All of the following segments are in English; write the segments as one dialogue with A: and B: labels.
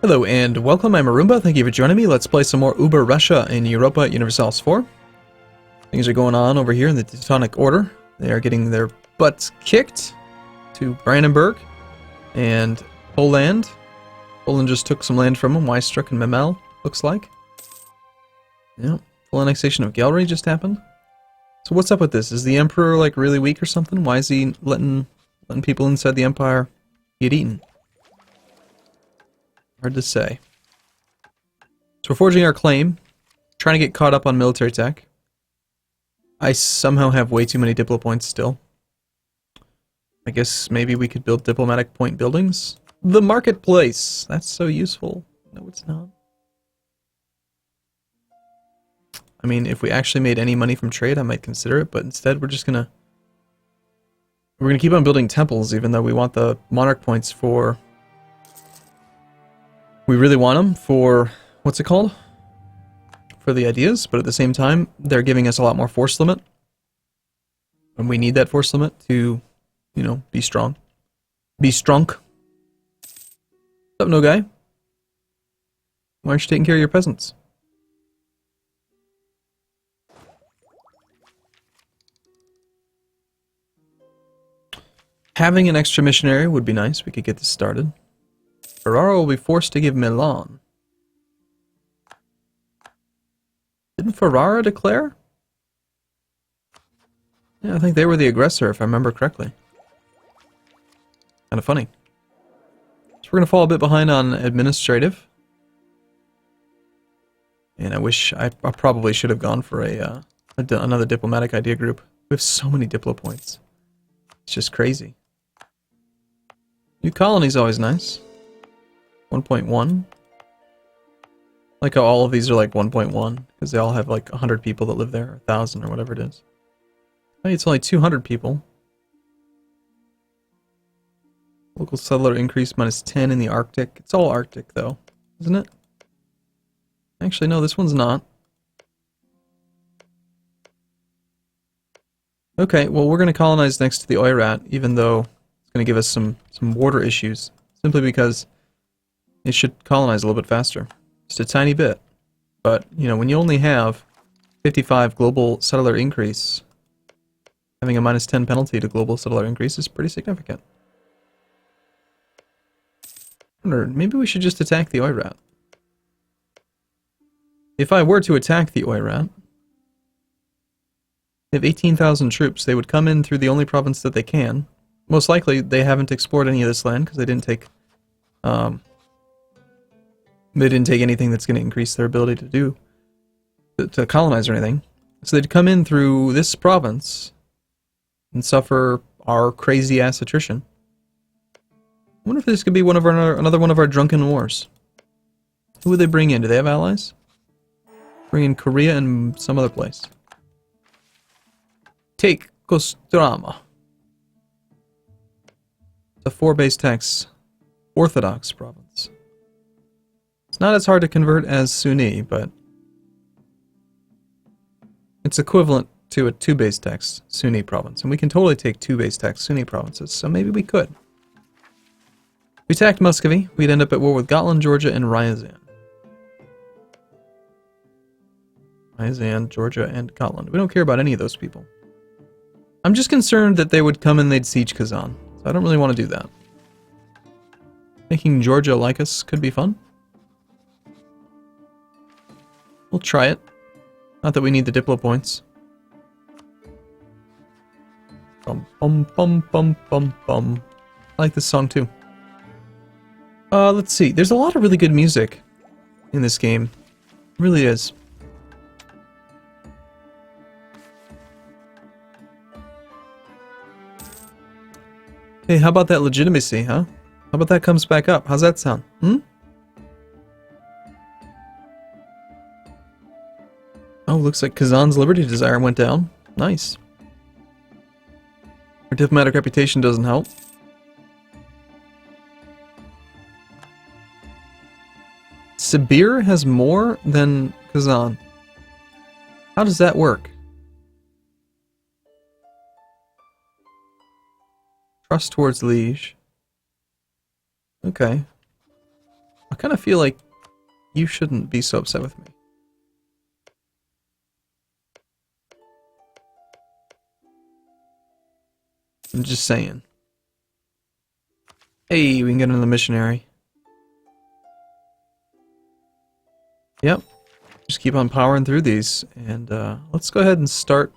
A: Hello and welcome, I'm Arumba, thank you for joining me. Let's play some more UberRussia in Europa Universalis IV. Things are going on over here in the Teutonic Order. They are getting their butts kicked to Brandenburg and Poland. Poland just took some land from them, Wystruck and Memel, looks like. Yeah, full annexation of Gallery just happened. So what's up with this? Is the Emperor like really weak or something? Why is he letting people inside the Empire get eaten? Hard to say. So we're forging our claim, trying to get caught up on military tech. I somehow have way too many diplo points still. I guess maybe we could build diplomatic point buildings. The marketplace! That's so useful. No, it's not. I mean, if we actually made any money from trade, I might consider it, but instead we're just gonna... We're gonna keep on building temples, even though we want the monarch points for... We really want them for, what's it called? For the ideas, but at the same time, they're giving us a lot more force limit. And we need that force limit to, you know, be strong. Be strong. What's up, no guy? Why aren't you taking care of your peasants? Having an extra missionary would be nice. We could get this started. Ferrara will be forced to give Milan. Didn't Ferrara declare? Yeah, I think they were the aggressor, if I remember correctly. Kind of funny. So we're going to fall a bit behind on administrative. And I wish I probably should have gone for another diplomatic idea group. We have so many diplo points. It's just crazy. New colony's always nice. 1.1. Like how all of these are like 1.1, because they all have like 100 people that live there, or 1,000 or whatever it is. Hey, it's only 200 people. Local settler increase -10 in the Arctic. It's all Arctic though, isn't it? Actually, no, this one's not. Okay, well we're going to colonize next to the Oirat, even though it's going to give us some water issues. Simply because it should colonize a little bit faster. Just a tiny bit. But, you know, when you only have 55 global settler increase, having a -10 penalty to global settler increase is pretty significant. I wonder, maybe we should just attack the Oirat. If I were to attack the Oirat, they have 18,000 troops. They would come in through the only province that they can. Most likely, they haven't explored any of this land because they didn't take... They didn't take anything that's going to increase their ability to do, to colonize or anything. So they'd come in through this province and suffer our crazy-ass attrition. I wonder if this could be one of our, another one of our drunken wars. Who would they bring in? Do they have allies? Bring in Korea and some other place. Take Kostroma. It's a 4-base tax Orthodox province. It's not as hard to convert as Sunni, but it's equivalent to a 2-base tax Sunni province, and we can totally take 2-base tax Sunni provinces, so maybe we could. If we attacked Muscovy, we'd end up at war with Gotland, Georgia, and Ryazan. Ryazan, Georgia, and Gotland. We don't care about any of those people. I'm just concerned that they would come and they'd siege Kazan, so I don't really want to do that. Making Georgia like us could be fun. We'll try it. Not that we need the diplo points. Bum bum bum bum bum bum. I like this song too. Let's see. There's a lot of really good music in this game. It really is. Hey, how about that legitimacy, huh? How about that comes back up? How's that sound? Hmm? Oh, looks like Kazan's liberty desire went down. Nice. Our diplomatic reputation doesn't help. Sibir has more than Kazan. How does that work? Trust towards Liege. Okay. A kind of feel like you shouldn't be so upset with me. I'm just saying. Hey, we can get another missionary. Yep. Just keep on powering through these. And let's go ahead and start.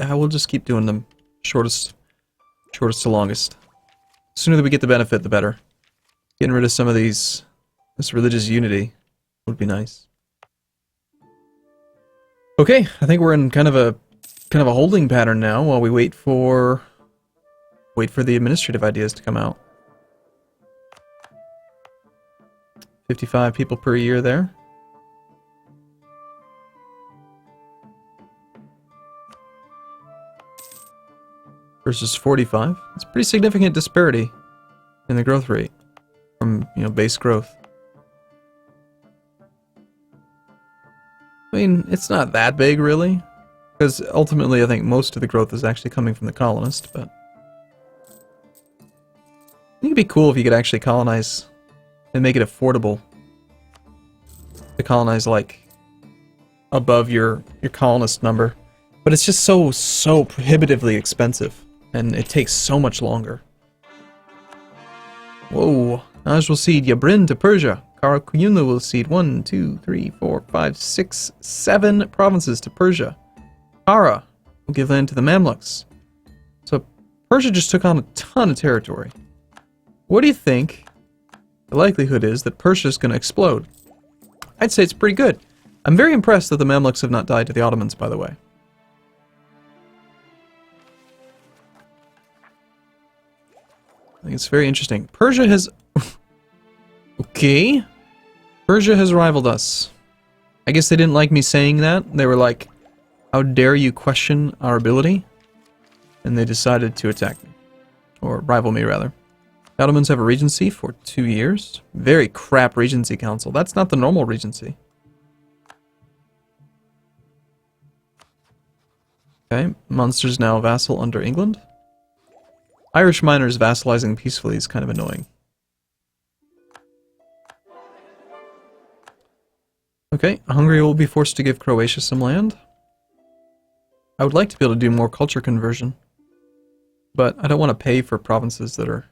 A: We'll just keep doing them shortest to longest. The sooner that we get the benefit, the better. Getting rid of some of this religious unity would be nice. Okay, I think we're in kind of a holding pattern now while we wait for the administrative ideas to come out. 55 people per year there. Versus 45. It's a pretty significant disparity in the growth rate from, base growth. I mean, it's not that big, really, because ultimately I think most of the growth is actually coming from the colonists, but I think it'd be cool if you could actually colonize and make it affordable to colonize, like, above your colonist number. But it's just so prohibitively expensive. And it takes so much longer. Whoa. Aj will cede Yabrin to Persia. Karakuyunlu will cede 1, 2, 3, 4, 5, 6, 7 provinces to Persia. Kara will give land to the Mamluks. So Persia just took on a ton of territory. What do you think the likelihood is that Persia is going to explode? I'd say it's pretty good. I'm very impressed that the Mamluks have not died to the Ottomans, by the way. I think it's very interesting. Persia has... Okay. Persia has rivaled us. I guess they didn't like me saying that. They were like, how dare you question our ability? And they decided to attack me. Or rival me, rather. The Ottomans have a regency for 2 years. Very crap regency council. That's not the normal regency. Okay. Munster's now vassal under England. Irish miners vassalizing peacefully is kind of annoying. Okay, Hungary will be forced to give Croatia some land. I would like to be able to do more culture conversion, but I don't want to pay for provinces that are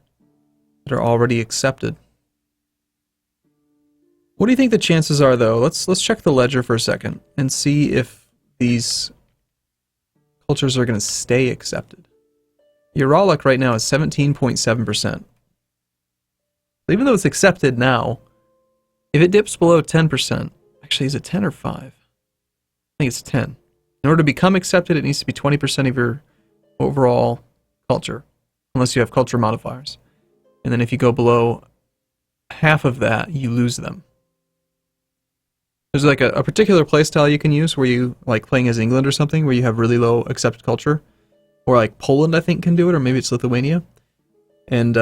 A: already accepted. What do you think the chances are, though? Let's check the ledger for a second and see if these cultures are going to stay accepted. Uralic right now is 17.7%. Even though it's accepted now, if it dips below 10%, actually is it 10 or 5? I think it's 10. In order to become accepted, it needs to be 20% of your overall culture, unless you have culture modifiers. And then if you go below half of that, you lose them. There's like a particular playstyle you can use where you, like playing as England or something, where you have really low accepted culture. Or like Poland, I think, can do it, or maybe it's Lithuania. And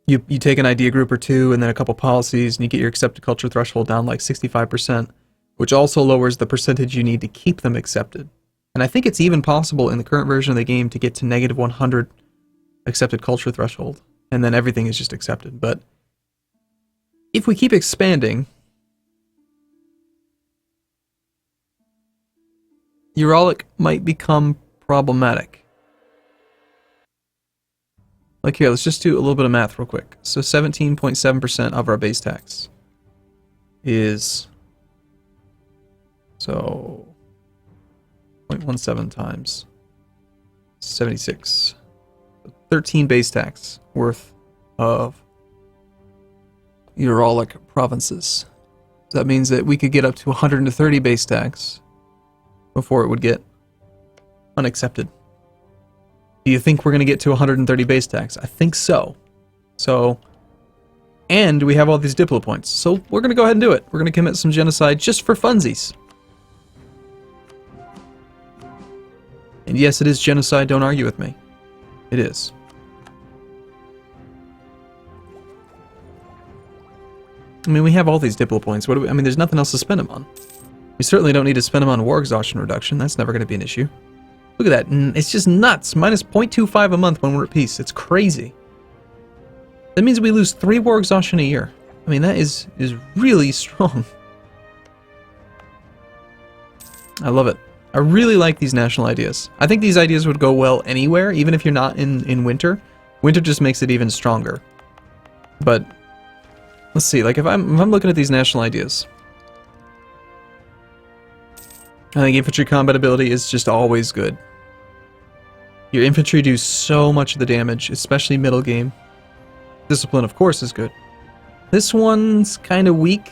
A: you take an idea group or two, and then a couple policies, and you get your accepted culture threshold down like 65%, which also lowers the percentage you need to keep them accepted. And I think it's even possible in the current version of the game to get to negative 100 accepted culture threshold, and then everything is just accepted. But if we keep expanding, Uralic might become problematic. Like here, let's just do a little bit of math real quick. So 17.7% of our base tax is, so 0.17 times 76. 13 base tax worth of Uralic provinces. So that means that we could get up to 130 base tax before it would get unaccepted. Do you think we're going to get to 130 base tax? I think so. And we have all these Diplo points. So we're going to go ahead and do it. We're going to commit some genocide just for funsies. And yes, it is genocide. Don't argue with me. It is. I mean, we have all these Diplo points. What do we, I mean, there's nothing else to spend them on. We certainly don't need to spend them on war exhaustion reduction. That's never going to be an issue. Look at that. It's just nuts. Minus 0.25 a month when we're at peace. It's crazy. That means we lose 3 war exhaustion a year. I mean, that is really strong. I love it. I really like these national ideas. I think these ideas would go well anywhere, even if you're not in winter. Winter just makes it even stronger. But let's see, like if I'm looking at these national ideas, I think infantry combat ability is just always good. Your infantry do so much of the damage, especially middle game. Discipline, of course, is good. This one's kind of weak.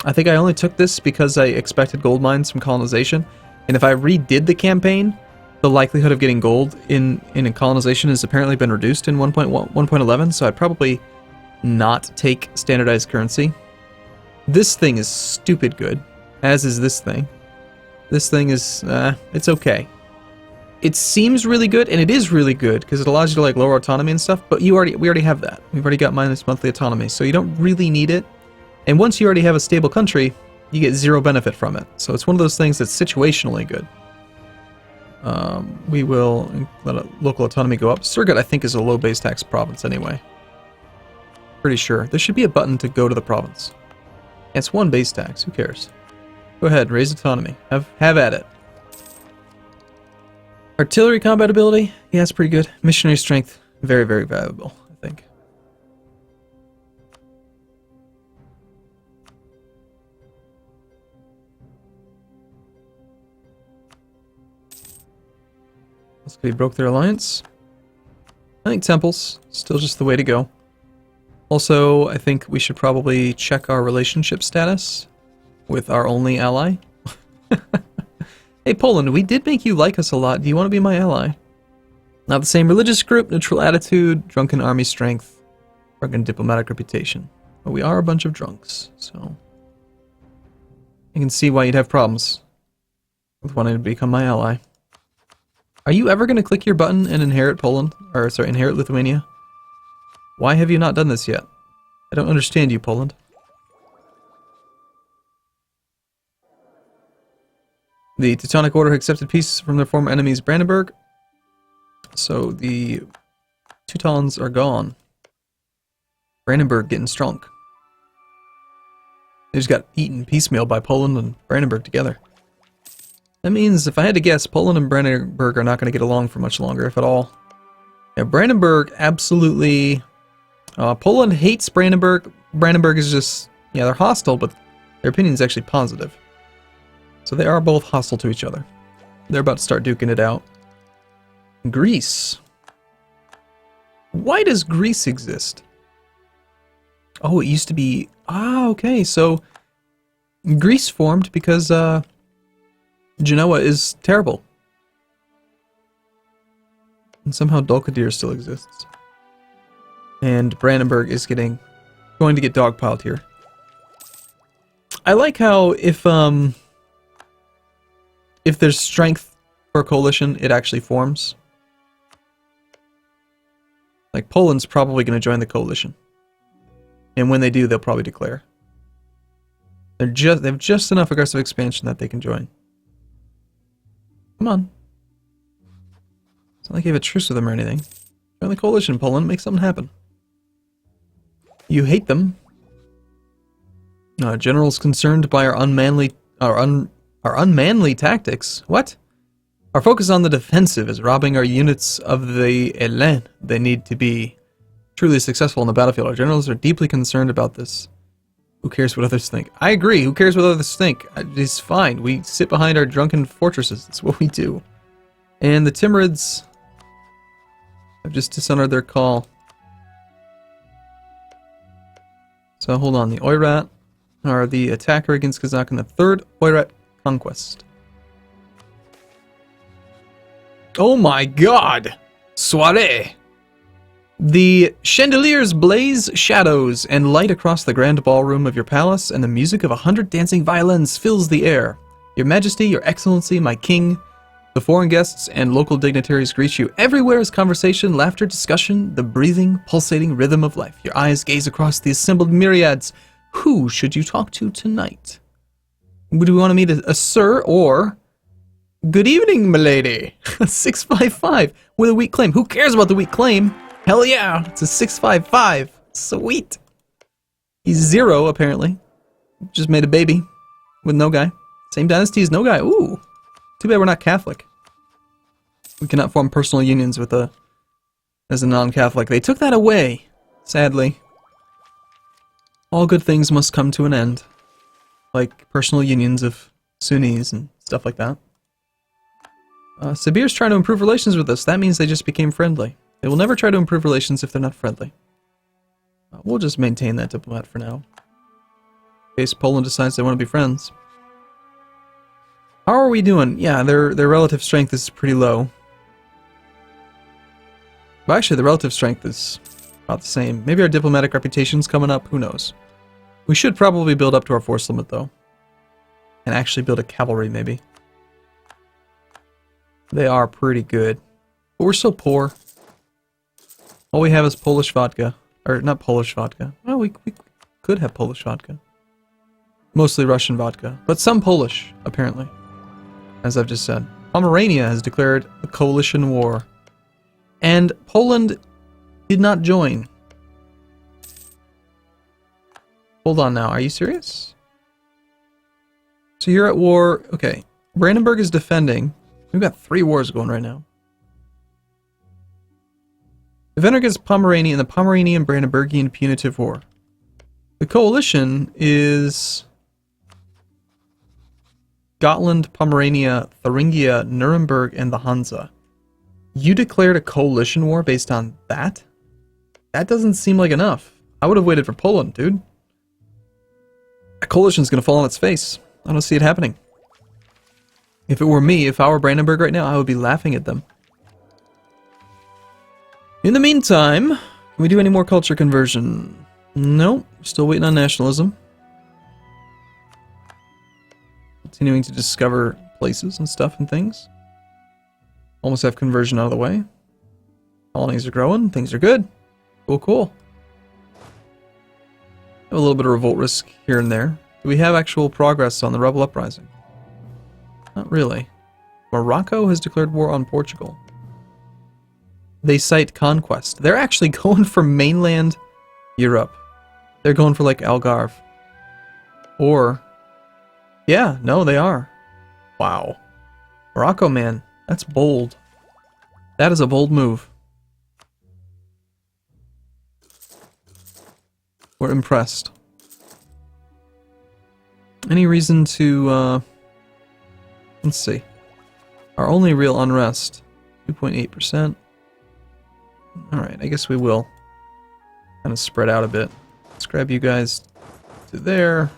A: I think I only took this because I expected gold mines from colonization. And if I redid the campaign, the likelihood of getting gold in colonization has apparently been reduced in 1.11, so I'd probably not take standardized currency. This thing is stupid good, as is this thing. This thing is, it's okay. It seems really good, and it is really good, because it allows you to like lower autonomy and stuff, but we already have that. We've already got minus monthly autonomy, so you don't really need it. And once you already have a stable country, you get zero benefit from it. So it's one of those things that's situationally good. We will let local autonomy go up. Surgut, I think, is a low base tax province anyway. Pretty sure. There should be a button to go to the province. It's one base tax. Who cares? Go ahead, raise autonomy. Have at it. Artillery combat ability? Yeah, it's pretty good. Missionary strength, very, very valuable, I think. We broke their alliance. I think temples, still just the way to go. Also, I think we should probably check our relationship status with our only ally. Hey Poland, we did make you like us a lot. Do you want to be my ally? Not the same religious group, neutral attitude, drunken army strength, drunken diplomatic reputation. But we are a bunch of drunks, so you can see why you'd have problems with wanting to become my ally. Are you ever going to click your button and inherit Poland? Or, sorry, inherit Lithuania? Why have you not done this yet? I don't understand you, Poland. The Teutonic Order accepted peace from their former enemies, Brandenburg. So the Teutons are gone. Brandenburg getting strong. They just got eaten piecemeal by Poland and Brandenburg together. That means, if I had to guess, Poland and Brandenburg are not going to get along for much longer, if at all. Yeah, Brandenburg absolutely... Poland hates Brandenburg. Brandenburg is just... Yeah, they're hostile, but their opinion is actually positive. So they are both hostile to each other. They're about to start duking it out. Greece. Why does Greece exist? Oh, it used to be... Ah, okay, so... Greece formed because, Genoa is terrible. And somehow Dulkadir still exists. And Brandenburg is going to get dogpiled here. I like how if there's strength for a coalition, it actually forms. Like Poland's probably going to join the coalition. And when they do, they'll probably declare. They have just enough aggressive expansion that they can join. Come on. It's not like you have a truce with them or anything. Join the coalition, Poland. Make something happen. You hate them. Generals concerned by our unmanly tactics. What? Our focus on the defensive is robbing our units of the élan they need to be truly successful on the battlefield. Our generals are deeply concerned about this. Who cares what others think? I agree. Who cares what others think? It's fine. We sit behind our drunken fortresses. That's what we do. And the Timurids have just dishonored their call. So hold on. The Oirat are the attacker against Kazakh in the third Oirat conquest. Oh my god! Soiree! The chandeliers blaze shadows and light across the grand ballroom of your palace, and the music of 100 dancing violins fills the air. Your Majesty, Your Excellency, my King, the foreign guests and local dignitaries greet you. Everywhere is conversation, laughter, discussion, the breathing, pulsating rhythm of life. Your eyes gaze across the assembled myriads. Who should you talk to tonight? Would we want to meet a sir or... Good evening, milady. 655 with a weak claim. Who cares about the weak claim? Hell yeah, it's a 655. Sweet. He's 0, apparently. Just made a baby with no guy. Same dynasty as no guy. Ooh. Too bad we're not Catholic. We cannot form personal unions with as a non-Catholic. They took that away, sadly. All good things must come to an end. Like personal unions of Sunnis and stuff like that. Sibir's trying to improve relations with us. That means they just became friendly. They will never try to improve relations if they're not friendly. We'll just maintain that diplomat for now. In case Poland decides they want to be friends. How are we doing? Yeah, their relative strength is pretty low. But actually, the relative strength is about the same. Maybe our diplomatic reputation's coming up. Who knows? We should probably build up to our force limit, though. And actually build a cavalry, maybe. They are pretty good. But we're so poor. All we have is Polish vodka. Or, not Polish vodka. Well, we could have Polish vodka. Mostly Russian vodka. But some Polish, apparently. As I've just said. Pomerania has declared a coalition war. And Poland did not join. Hold on now, are you serious? So you're at war. Okay. Brandenburg is defending. We've got 3 wars going right now. Defender against Pomerania in the Pomeranian-Brandenburgian Punitive War. The coalition is Gotland, Pomerania, Thuringia, Nuremberg, and the Hansa. You declared a coalition war based on that? That doesn't seem like enough. I would have waited for Poland, dude. A coalition's gonna fall on its face. I don't see it happening. If it were me, if I were Brandenburg right now, I would be laughing at them. In the meantime, can we do any more culture conversion? No, still waiting on nationalism. Continuing to discover places and stuff and things. Almost have conversion out of the way. Colonies are growing, things are good. Cool, cool. Have a little bit of revolt risk here and there. Do we have actual progress on the rebel uprising? Not really. Morocco has declared war on Portugal. They cite conquest. They're actually going for mainland Europe. They're going for like Algarve. Or, yeah, no, they are. Wow. Morocco, man, that's bold. That is a bold move. We're impressed. Any reason to, let's see. Our only real unrest, 2.8%. Alright, I guess we will kind of spread out a bit. Let's grab you guys to there.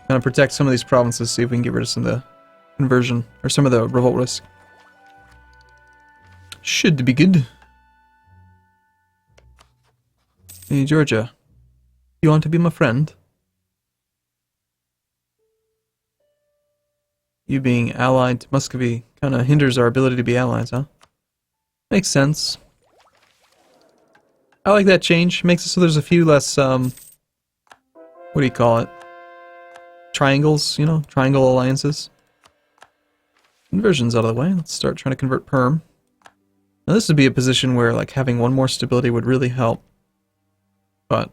A: Kind of protect some of these provinces, see if we can get rid of some of the conversion, or some of the revolt risk. Should be good. Hey, Georgia. You want to be my friend? You being allied to Muscovy kind of hinders our ability to be allies, huh? Makes sense. I like that change. Makes it so there's a few less, what do you call it? Triangles, you know? Triangle alliances. Conversion's out of the way. Let's start trying to convert Perm. Now this would be a position where, like, having one more stability would really help. But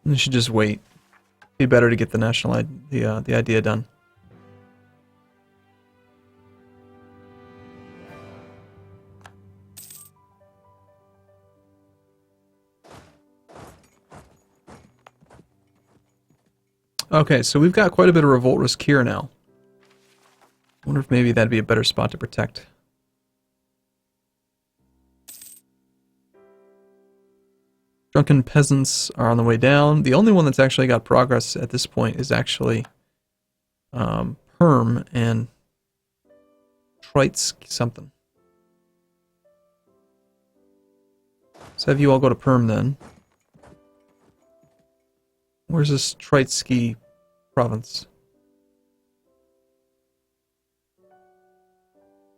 A: we should just wait. Be better to get the national the idea done. Okay, so we've got quite a bit of revolt risk here now. I wonder if maybe that'd be a better spot to protect. Drunken peasants are on the way down. The only one that's actually got progress at this point is actually Perm and Troitsk something. Let's have you all go to Perm then. Where's this Troitsky province?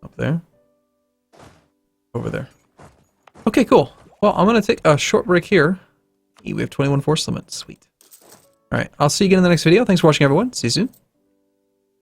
A: Up there? Over there. Okay, cool. Well, I'm going to take a short break here. We have 21 force limit. Sweet. Alright, I'll see you again in the next video. Thanks for watching, everyone. See you soon.